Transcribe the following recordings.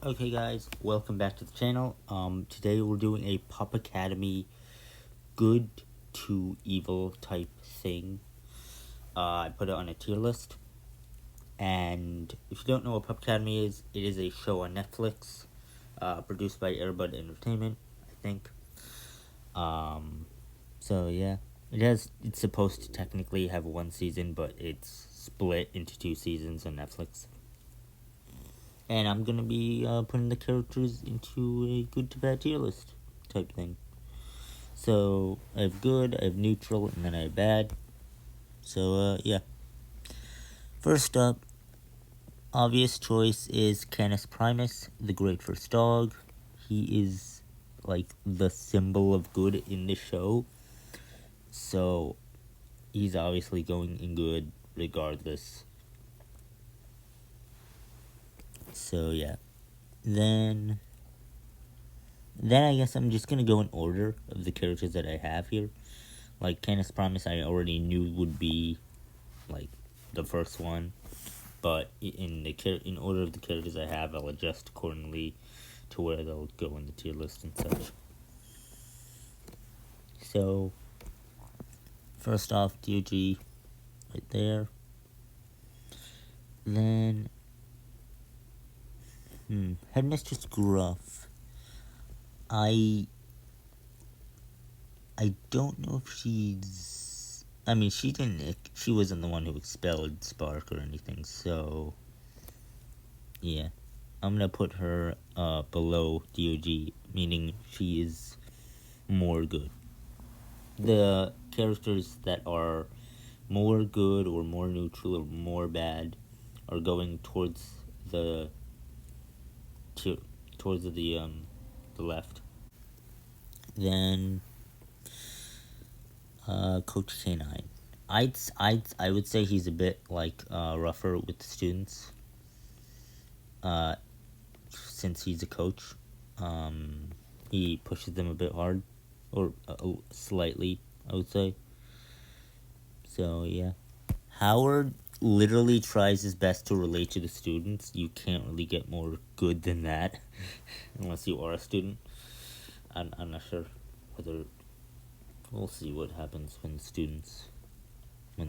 Okay guys, welcome back to the channel. Today we're doing a Pup Academy good to evil type thing. I put it on a tier list. And if you don't know what Pup Academy is, it is a show on Netflix, produced by Airbud Entertainment, I think. So yeah, it's supposed to technically have one season, but it's split into two seasons on Netflix. And I'm gonna be putting the characters into a good to bad tier list type thing. So I have good, I have neutral, and then I have bad. So yeah. First up, obvious choice is Canis Primus, the Great First Dog. He is like the symbol of good in the show. So he's obviously going in good regardless. So yeah. Then I guess I'm just gonna go in order of the characters that I have here. Like Canis Primus I already knew would be like the first one. But in order of the characters I have, I'll adjust accordingly to where they'll go in the tier list and such. So, first off, DOG right there. Then, Headmistress Gruff. I don't know if she's. I mean, she didn't. She wasn't the one who expelled Spark or anything. So, yeah, I'm gonna put her below DOG, meaning she is more good. The characters that are more good or more neutral or more bad are going towards the towards the left. Then Coach K9. I would say he's a bit like rougher with the students. Since he's a coach, he pushes them a bit hard, or slightly, I would say. So yeah. Howard literally tries his best to relate to the students. You can't really get more good than that, unless you are a student. I'm not sure whether we'll see what happens when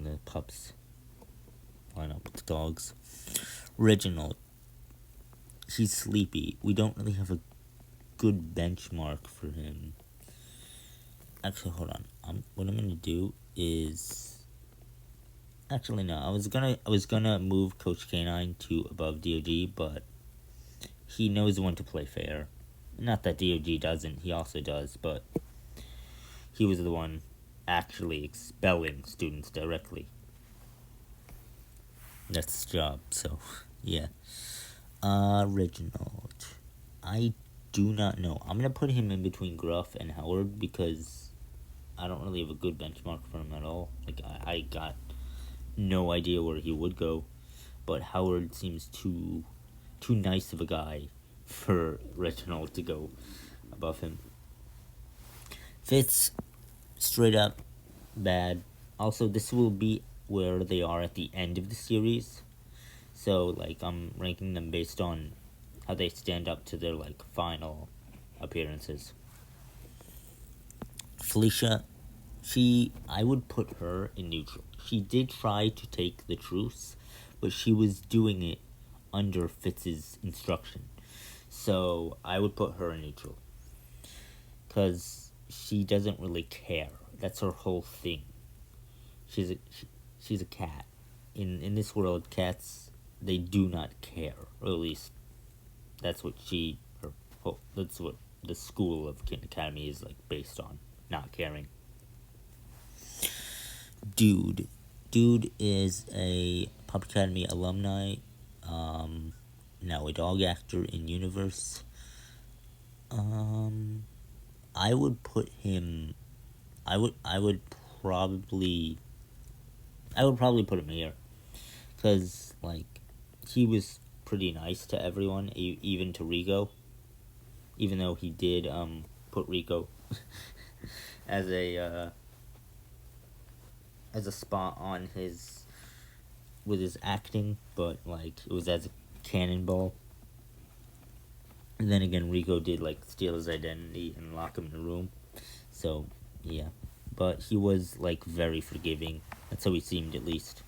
the pups line up with the dogs. Reginald, he's sleepy. We don't really have a good benchmark for him. Actually, hold on. What I'm gonna do is. Actually, no. I was gonna move Coach K9 to above DOG, but he knows when to play fair. Not that DOG doesn't, he also does, but he was the one actually expelling students directly. That's his job, so yeah. Reginald. I do not know. I'm gonna put him in between Gruff and Howard because I don't really have a good benchmark for him at all. Like, I got no idea where he would go, but Howard seems too nice of a guy for Reginald to go above him. Fitz, straight up bad. Also, this will be where they are at the end of the series. So, like, I'm ranking them based on how they stand up to their, like, final appearances. Felicia, I would put her in neutral. She did try to take the truce, but she was doing it under Fitz's instruction. So, I would put her in neutral. Because she doesn't really care. That's her whole thing. She's a cat. In this world, cats, they do not care, or at least that's what that's what the school of Kid Academy is like based on, not caring. Dude is a Pup Academy alumni, now a dog actor in universe. I would put him. I would probably put him here, because like he was pretty nice to everyone, even to Rico, even though he did put Rico as a spot on his with his acting, but like it was as a cannonball. And then again, Rico did like steal his identity and lock him in a room. So yeah, but he was like very forgiving. That's how he seemed, at least.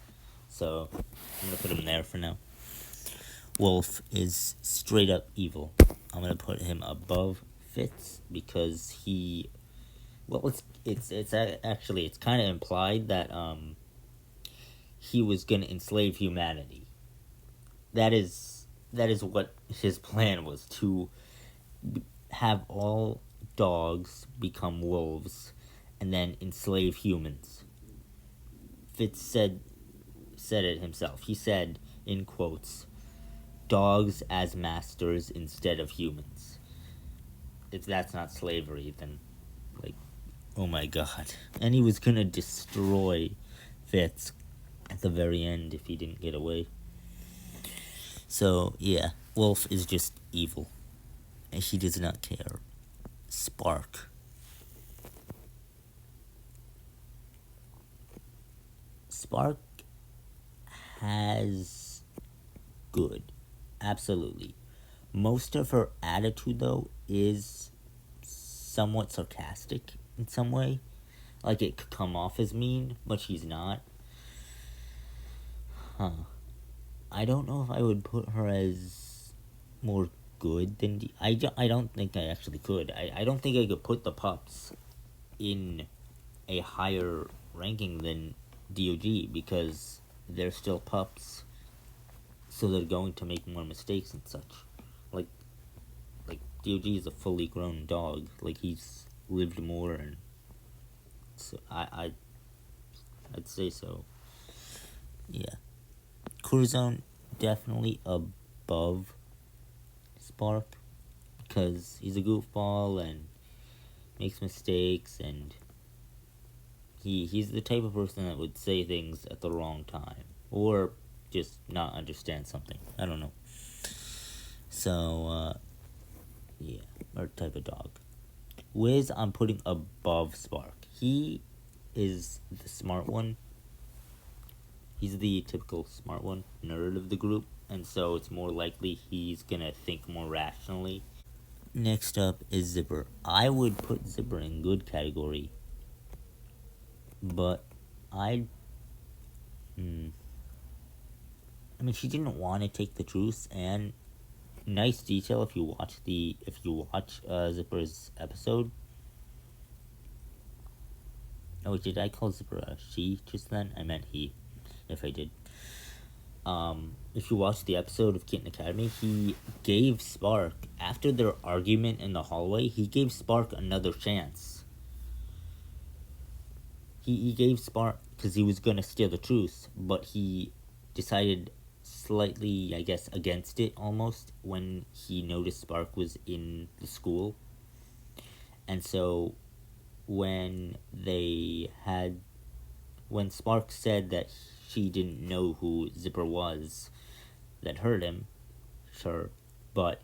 So I'm gonna put him there for now. Wolf is straight up evil. I'm gonna put him above Fitz because he. Well, actually it's kind of implied that he was gonna enslave humanity. That is what his plan was, to have all dogs become wolves and then enslave humans. Fitz said it himself. He said, in quotes, dogs as masters instead of humans. If that's not slavery, then, like, oh my god. And he was gonna destroy Fitz at the very end if he didn't get away. So, yeah, Wolf is just evil. And he does not care. Spark. Spark has good. Absolutely. Most of her attitude, though, is somewhat sarcastic in some way. Like, it could come off as mean, but she's not. Huh. I don't know if I would put her as more good than... I don't think I actually could. I don't think I could put the pups in a higher ranking than DOG because they're still pups, so they're going to make more mistakes and such. Like, DOG is a fully grown dog. Like, he's lived more, and so I'd say so. Yeah, Curzon definitely above Spark because he's a goofball and makes mistakes, and he's the type of person that would say things at the wrong time or just not understand something. I don't know. So yeah, or type of dog. Wiz, I'm putting above Spark. He is the smart one. He's the typical smart one, nerd of the group, and so it's more likely he's gonna think more rationally. Next up is Zipper. I would put Zipper in good category, but I. I mean, she didn't want to take the truth, and nice detail if you watch Zipper's episode. Oh, did I call Zipper a she just then? I meant he, if I did. If you watch the episode of Kitten Academy, he gave Spark, after their argument in the hallway, he gave Spark another chance. He gave Spark, because he was going to steal the truth, but he decided slightly, I guess, against it almost when he noticed Spark was in the school. And so when Spark said that she didn't know who Zipper was, that hurt him, sure, but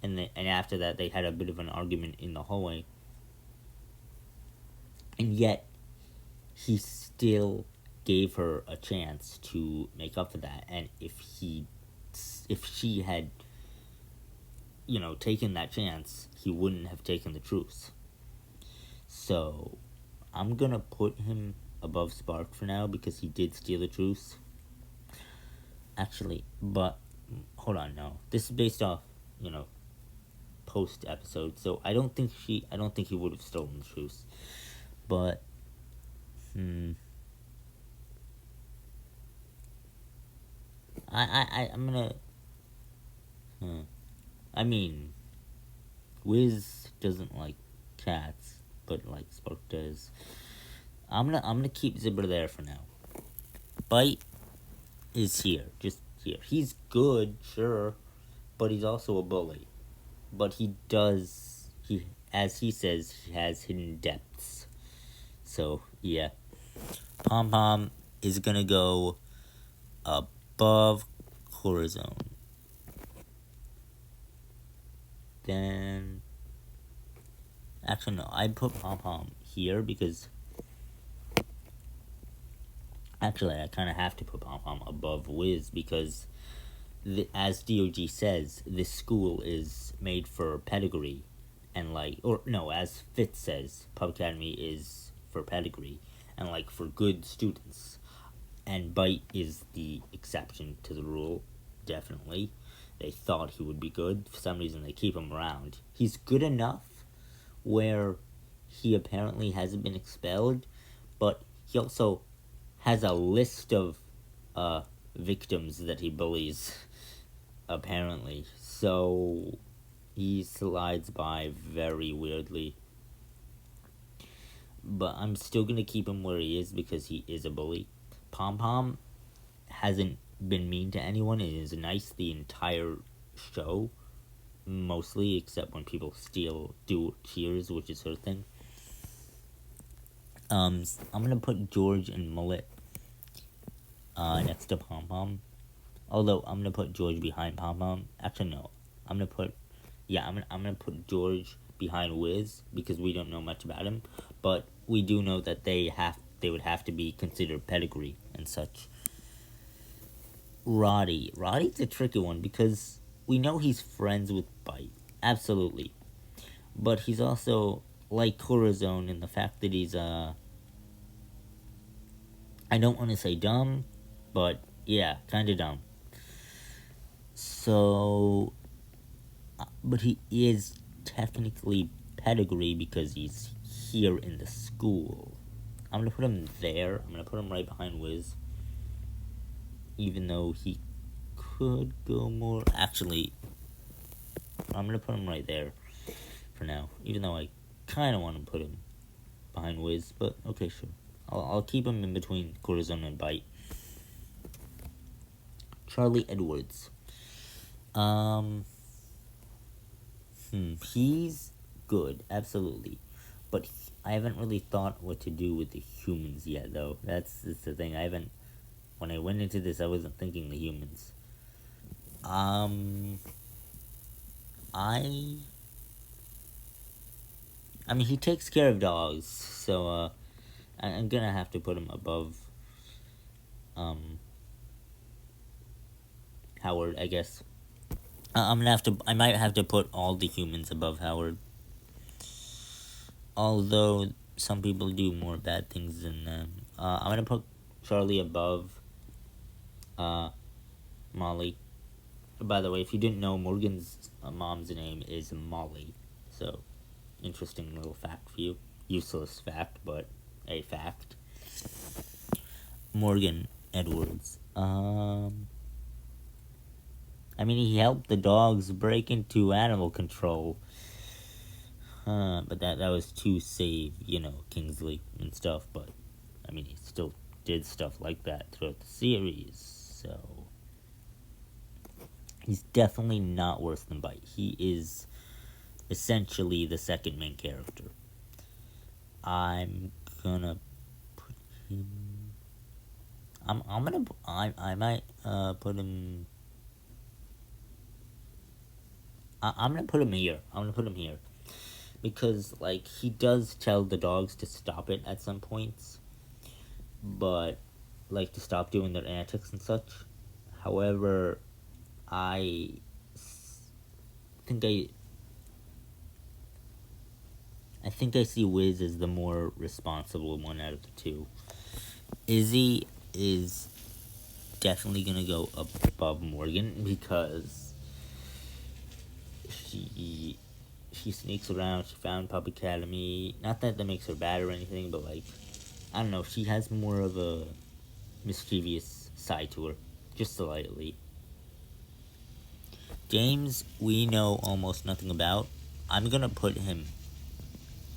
and after that they had a bit of an argument in the hallway, and yet he still gave her a chance to make up for that. And if she had, taken that chance, he wouldn't have taken the truth. So I'm gonna put him above Spark for now because he did steal the truth. Actually, but hold on, no. This is based off, post episode, so I don't think he would have stolen the truth. But I'm gonna I mean, Wiz doesn't like cats, but like Spark does. I'm gonna keep Zipper there for now. Bite is here, just here. He's good, sure, but he's also a bully. But as he says, he has hidden depths. So yeah, Pom Pom is gonna go above Corazon. Then, actually no, I'd put Pom Pom here because actually I kind of have to put Pom Pom above Wiz because as DOG says, this school is made for pedigree, and like, or no, as Fitz says, Pub Academy is for pedigree, and like for good students, and Bite is the exception to the rule, definitely. They thought he would be good. For some reason, they keep him around. He's good enough where he apparently hasn't been expelled, but he also has a list of victims that he bullies, apparently. So he slides by very weirdly. But I'm still gonna keep him where he is because he is a bully. Pom Pom hasn't been mean to anyone and is nice the entire show, mostly, except when people do cheers, which is her thing. I'm gonna put George and Mullet next to Pom Pom. Although I'm gonna put George behind Pom Pom. Actually, no. I'm gonna put George behind Wiz because we don't know much about him, but we do know that they would have to be considered pedigree and such. Roddy's a tricky one because we know he's friends with Bite, absolutely, but he's also like Corazon in the fact that he's I don't want to say dumb, but yeah, kind of dumb. So, but he is technically pedigree because he's here in the school. I'm gonna put him there. I'm gonna put him right behind Wiz, even though he could go more. Actually, I'm gonna put him right there for now, even though I kind of want to put him behind Wiz, but okay, sure. I'll keep him in between Corazon and Bite. Charlie Edwards. He's good, absolutely, but I haven't really thought what to do with the humans yet, though. That's the thing. When I went into this, I wasn't thinking the humans. I mean, he takes care of dogs, so I'm gonna have to put him above Howard, I guess. I might have to put all the humans above Howard. Although some people do more bad things than them. I'm gonna put Charlie above Molly. By the way, if you didn't know, Morgan's mom's name is Molly. So, interesting little fact for you. Useless fact, but a fact. Morgan Edwards. I mean, he helped the dogs break into animal control. But that was to save, Kingsley and stuff. But, I mean, he still did stuff like that throughout the series. So, he's definitely not worse than Bite. He is essentially the second main character. I'm gonna put him... I might put him... I'm gonna put him here. Because, like, he does tell the dogs to stop it at some points. But, like, to stop doing their antics and such. However, I think I see Wiz as the more responsible one out of the two. Izzy is definitely gonna go above Morgan because she sneaks around. She found Pub Academy. Not that makes her bad or anything, but like, I don't know. She has more of a mischievous side to her, just slightly. James, we know almost nothing about. I'm gonna put him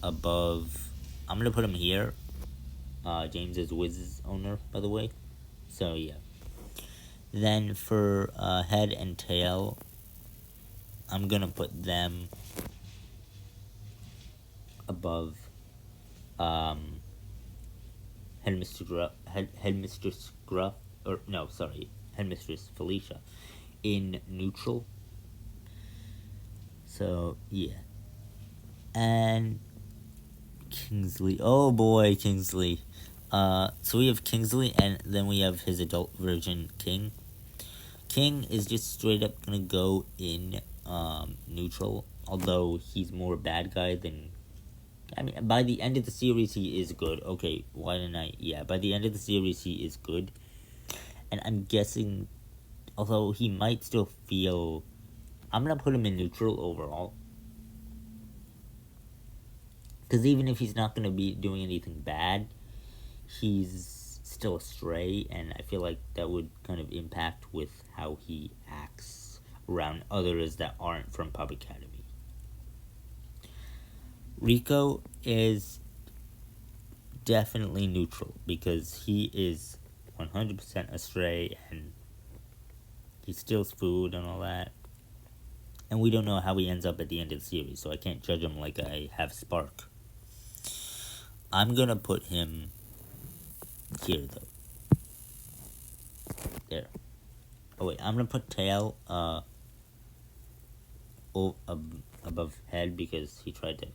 above. I'm gonna put him here. James is Wiz's owner, by the way. So yeah. Then for head and tail, I'm gonna put them above Headmistress Gruff, or no, sorry, Headmistress Felicia in neutral. So yeah, and Kingsley. Oh boy, Kingsley. So we have Kingsley, and then we have his adult version, King. King is just straight up gonna go in neutral, although he's more bad guy than. I mean, by the end of the series, he is good. Okay, why didn't I? Yeah, by the end of the series, he is good. And I'm guessing, although he might still feel. I'm gonna put him in neutral overall. Because even if he's not gonna be doing anything bad, he's still a stray, and I feel like that would kind of impact with how he acts around others that aren't from Pub Academy. Rico is definitely neutral because he is 100% a stray and he steals food and all that. And we don't know how he ends up at the end of the series, so I can't judge him like I have Spark. I'm gonna put him here though. There. Oh wait, I'm gonna put Tail above Head because he tried to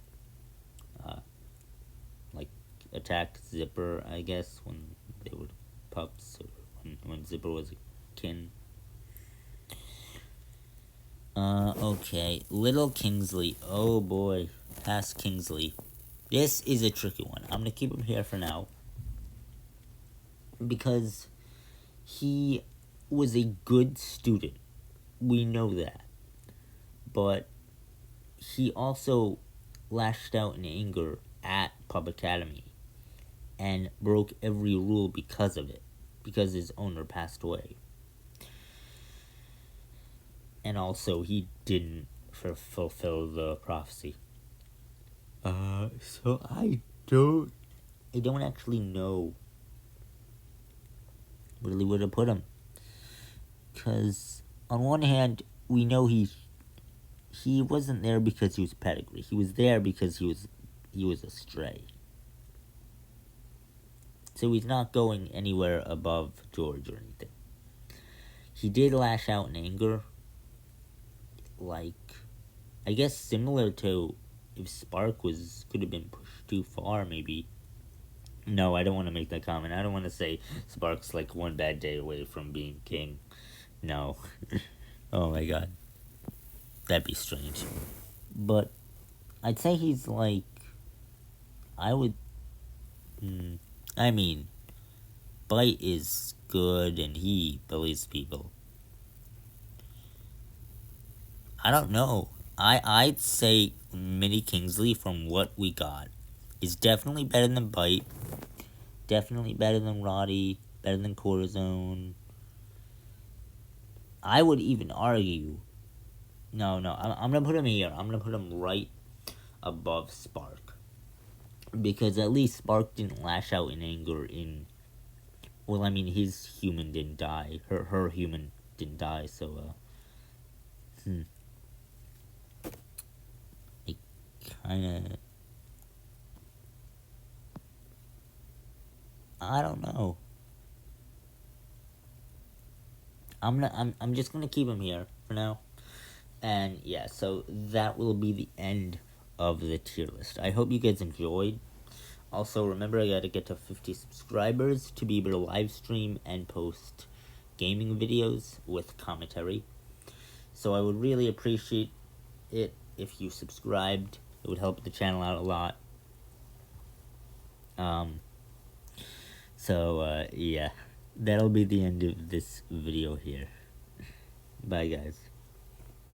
like attack Zipper, I guess, when they were pups, or when Zipper was a kin. Okay. Little Kingsley. Oh boy. Past Kingsley. This is a tricky one. I'm gonna keep him here for now. Because he was a good student. We know that. But he also lashed out in anger at Pub Academy and broke every rule because of it. Because his owner passed away. And also, he didn't fulfill the prophecy. So I don't actually know really where to put him. Because on one hand, we know he wasn't there because he was pedigree. He was there because he was a stray. So he's not going anywhere above George or anything. He did lash out in anger. Like, I guess similar to if Spark could have been pushed too far, maybe. No, I don't want to make that comment. I don't want to say Spark's like one bad day away from being king. No. Oh my god. That'd be strange. But I'd say he's like. I would. I mean, Bite is good and he believes people. I don't know. I'd say Mini Kingsley, from what we got, is definitely better than Bite. Definitely better than Roddy. Better than Corazon. I would even argue. No, I'm gonna put him here. I'm gonna put him right above Spark. Because at least Spark didn't lash out in anger in. Well, I mean, his human didn't die. Her human didn't die, so, it kinda. I don't know. I'm just gonna keep him here for now. And yeah, so that will be the end of the tier list. I hope you guys enjoyed. Also, remember, I gotta get to 50 subscribers to be able to live stream and post gaming videos with commentary. So I would really appreciate it if you subscribed. It would help the channel out a lot. So, yeah. That'll be the end of this video here. Bye, guys.